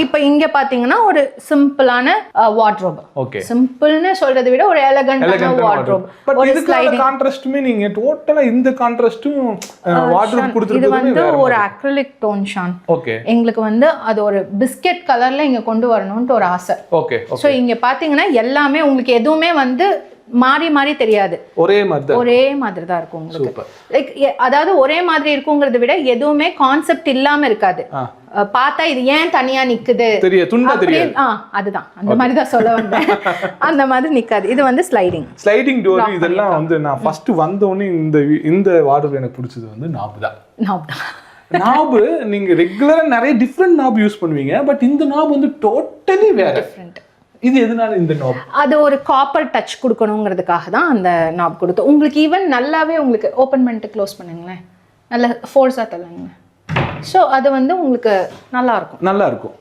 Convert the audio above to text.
இப்போ இங்க பாத்தீங்கன்னா ஒரு சிம்பிளான வார்ட்ரோப். ஓகே. சிம்பிள்னு சொல்றதை விட ஒரு எலகண்டான வார்ட்ரோப். பட் இதுக்கான கான்ட்ராஸ்ட்மே நீங்க டோட்டலா இந்த கான்ட்ராஸ்டும் வார்ட்ரோப் கொடுத்துருக்கீங்க. இது வந்து ஒரு அக்ரிலிக் டோன் ஷான். ஓகே. எங்களுக்கு வந்து அது ஒரு பிஸ்கெட் கலர்ல இங்க கொண்டு வரணும்னு ஒரு ஆசை. ஓகே. சோ இங்க பாத்தீங்கன்னா எல்லாமே உங்களுக்கு எதுவுமே வந்து மாறி மாறி தெரியாது, ஒரே மாதிரி தான் இருக்கும் உங்களுக்கு. லைக் அதாவது ஒரே மாதிரி இருக்குங்கிறத விட எதுவுமே கான்செப்ட் இல்லாம இருக்காது. பார்த்தா இது ஏன் தனியா நிக்குது அதுதான் அந்த மாதிரி தான் சொல்ல வந்தேன். அந்த மாதிரி நிக்காது. இது வந்து ஸ்லைடிங் டோர். இதெல்லாம் வந்து நான் ஃபர்ஸ்ட் வந்த உடனே இந்த வார்ட்ரோப் எனக்கு பிடிச்சது வந்து நாப் தான். நாபு நீங்க ரெகுலரா நிறைய டிஃப்ரெண்ட் நாப் யூஸ் பண்ணுவீங்க, பட் இந்த நாப் வந்து டோட்டலி வேற. டிஃப்ரெண்ட். இது எதனால இந்த நாப்? அது ஒரு காப்பர் டச் கொடுக்கணுங்கிறதுக்காக தான் அந்த நாப் கொடுத்தோம். உங்களுக்கு ஈவன் நல்லாவே உங்களுக்கு ஓப்பன் பண்ணிட்டு க்ளோஸ் பண்ணுங்களேன், நல்ல ஃபோர்ஸா தள்ளுங்க. ஸோ அது வந்து உங்களுக்கு நல்லா இருக்கும்.